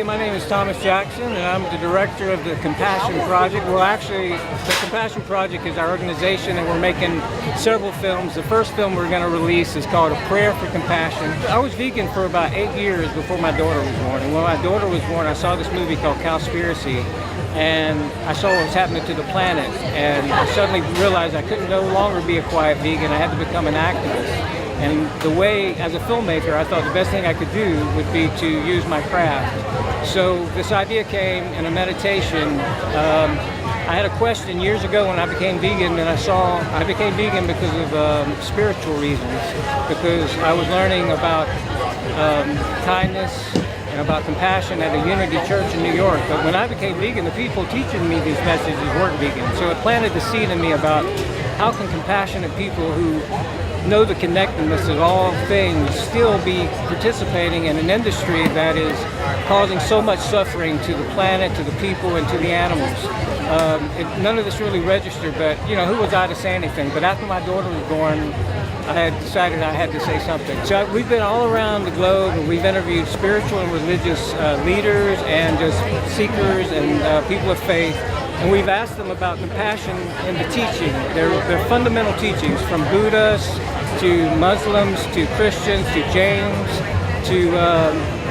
Hey, my name is Thomas Jackson, and I'm the director of the Compassion Project. Well, actually, the Compassion Project is our organization, and we're making several films. The first film we're going to release is called A Prayer for Compassion. I was vegan for about 8 years before my daughter was born, and when my daughter was born, I saw this movie called Cowspiracy, and I saw what was happening to the planet, and I suddenly realized I could no longer be a quiet vegan. I had to become an activist. And the way, as a filmmaker, I thought the best thing I could do would be to use my craft. So this idea came in a meditation. I had a question years ago when I became vegan, and I became vegan because of spiritual reasons, because I was learning about kindness and about compassion at a Unity Church in New York. But when I became vegan, the people teaching me these messages weren't vegan. So it planted the seed in me about how can compassionate people who know the connectedness of all things still be participating in an industry that is causing so much suffering to the planet, to the people, and to the animals. None of this really registered, but who was I to say anything? But after my daughter was born, I had decided I had to say something. So we've been all around the globe, and we've interviewed spiritual and religious leaders and just seekers and people of faith. And we've asked them about compassion in the teaching. They're fundamental teachings, from Buddhists to Muslims to Christians to Jains to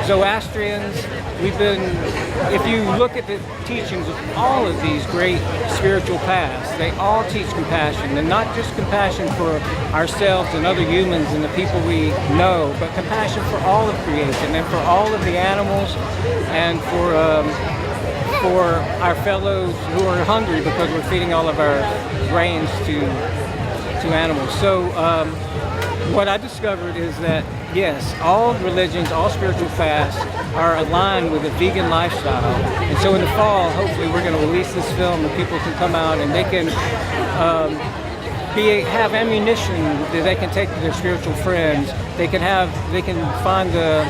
Zoroastrians. If you look at the teachings of all of these great spiritual paths, they all teach compassion, and not just compassion for ourselves and other humans and the people we know, but compassion for all of creation and for all of the animals and for our fellows who are hungry because we're feeding all of our grains to animals. So what I discovered is that, yes, all religions, all spiritual fasts are aligned with a vegan lifestyle. And so in the fall, hopefully we're going to release this film and people can come out and they can have ammunition that they can take to their spiritual friends. They can find the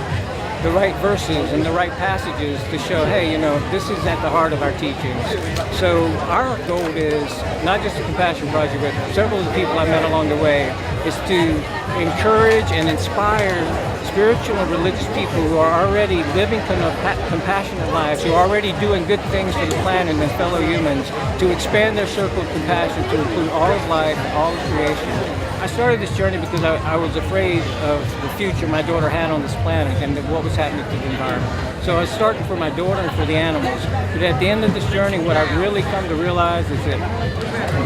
right verses and the right passages to show, hey, this is at the heart of our teachings. So our goal is, not just the Compassion Project, but several of the people I met along the way, is to encourage and inspire spiritual and religious people who are already living compassionate lives, who are already doing good things for the planet and fellow humans, to expand their circle of compassion to include all of life, all of creation. I started this journey because I was afraid of the future my daughter had on this planet and what was happening to the environment. So I was starting for my daughter and for the animals. But at the end of this journey, what I've really come to realize is that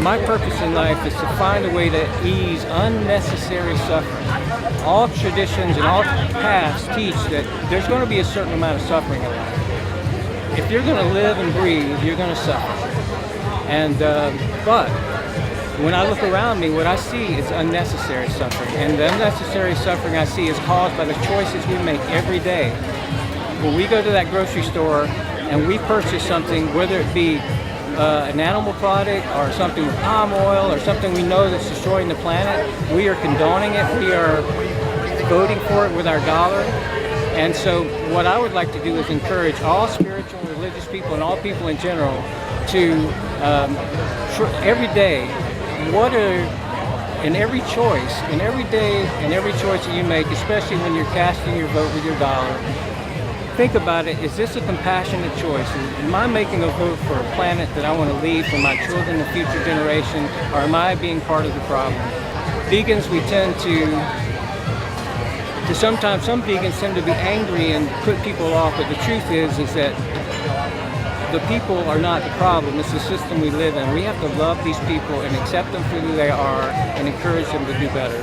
my purpose in life is to find a way to ease unnecessary suffering. All traditions and all paths teach that there's going to be a certain amount of suffering in life. If you're going to live and breathe, you're going to suffer. But when I look around me, what I see is unnecessary suffering. And the unnecessary suffering I see is caused by the choices we make every day. When we go to that grocery store and we purchase something, whether it be an animal product or something with palm oil or something we know that's destroying the planet, we are condoning it. We are voting for it with our dollar. And so what I would like to do is encourage all spiritual and religious people and all people in general to every day, in every choice that you make, especially when you're casting your vote with your dollar, think about it. Is this a compassionate choice? Am I making a vote for a planet that I want to leave for my children and future generation, or am I being part of the problem? Vegans, we tend sometimes some vegans tend to be angry and put people off, but the truth is that the people are not the problem. It's the system we live in. We have to love these people and accept them for who they are and encourage them to do better.